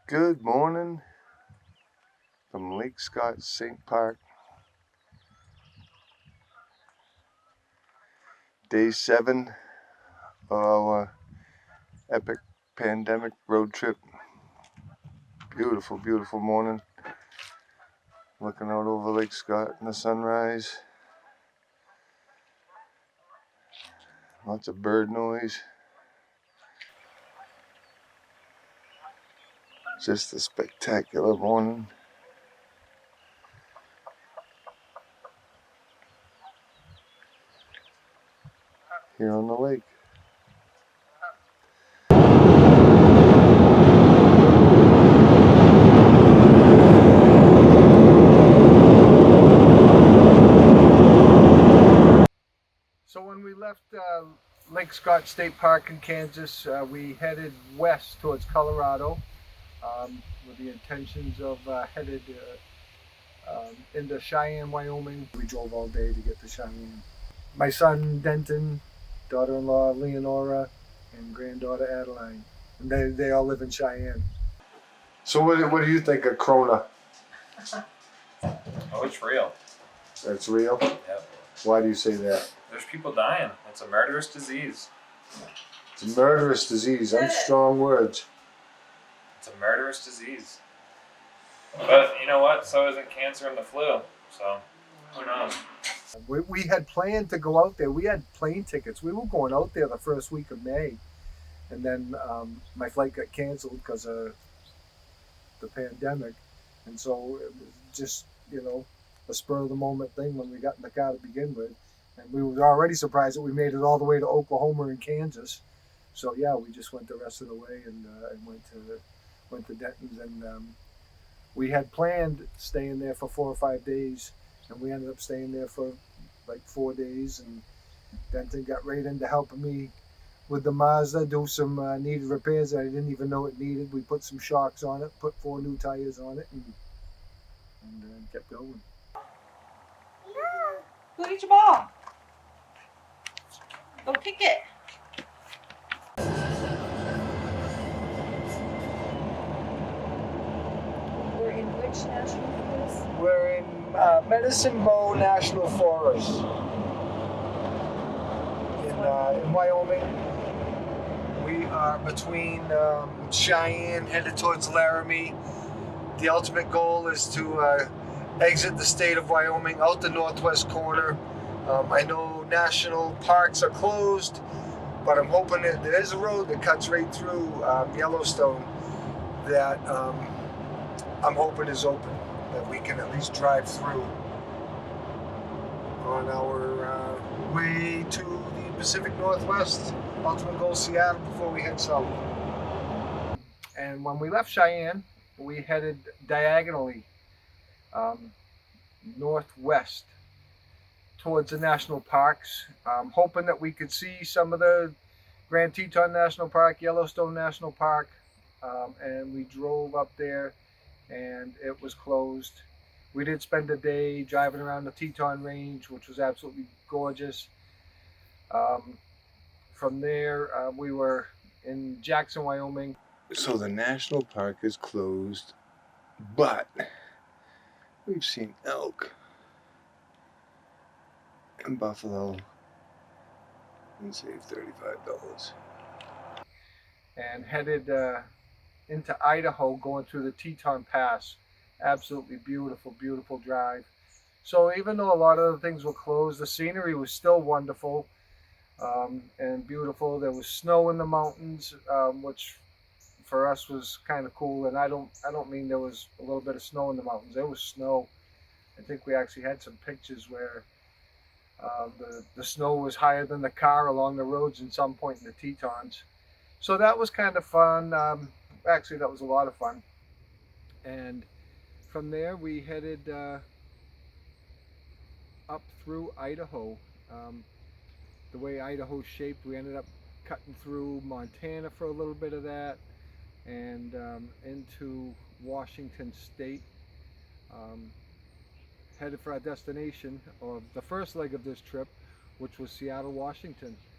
Good morning from Lake Scott St. Park. Day 7 of our epic pandemic road trip. Beautiful, beautiful morning. Looking out over Lake Scott in the sunrise. Lots of bird noise. Just a spectacular morning. Here on the lake. So when we left Lake Scott State Park in Kansas, we headed west towards Colorado with the intentions of headed into Cheyenne, Wyoming. We drove all day to get to Cheyenne. My son Denton, daughter-in-law Leonora, and granddaughter Adeline. And they all live in Cheyenne. So what do you think of Corona? Oh, it's real. That's real? Yep. Why do you say that? There's people dying. It's a murderous disease. It's a murderous disease. That's strong words. It's a murderous disease. But you know what? So isn't cancer and the flu. So who knows? We had planned to go out there. We had plane tickets. We were going out there the first week of May. And then my flight got canceled because of the pandemic. And so it was just, a spur of the moment thing when we got in the car to begin with. And we were already surprised that we made it all the way to Oklahoma and Kansas. So yeah, we just went the rest of the way and went to Tetons. And we had planned staying there for 4 or 5 days. And we ended up staying there for like 4 days. And Denton got right into helping me with the Mazda, do some needed repairs that I didn't even know it needed. We put some shocks on it, put 4 new tires on it, and kept going. Go get your ball. Go kick it. We're in which national forest? We're in Medicine Bow National Forest in Wyoming. We are between Cheyenne, headed towards Laramie. The ultimate goal is to exit the state of Wyoming out the northwest corner. I know national parks are closed, but I'm hoping that there is a road that cuts right through Yellowstone that I'm hoping is open, that we can at least drive through on our way to the Pacific Northwest. Ultimate goal Seattle before we head south. And when we left Cheyenne, we headed diagonally northwest towards the national parks, hoping that we could see some of the Grand Teton National Park, Yellowstone National Park, and we drove up there and it was closed. We did spend a day driving around the Teton Range, which was absolutely gorgeous. From there, we were in Jackson, Wyoming. So the national park is closed, but we've seen elk and buffalo and saved $35. And headed into Idaho, going through the Teton Pass. Absolutely beautiful, beautiful drive. So even though a lot of the things were closed, the scenery was still wonderful and beautiful. There was snow in the mountains, which for us was kind of cool. And I don't mean there was a little bit of snow in the mountains. There was snow. I think we actually had some pictures where the snow was higher than the car along the roads in some point in the Tetons. So that was kind of fun. Actually, that was a lot of fun. And from there, we headed up through Idaho. The way Idaho's shaped, we ended up cutting through Montana for a little bit of that, and into Washington State. Headed for our destination, or the first leg of this trip, which was Seattle, Washington.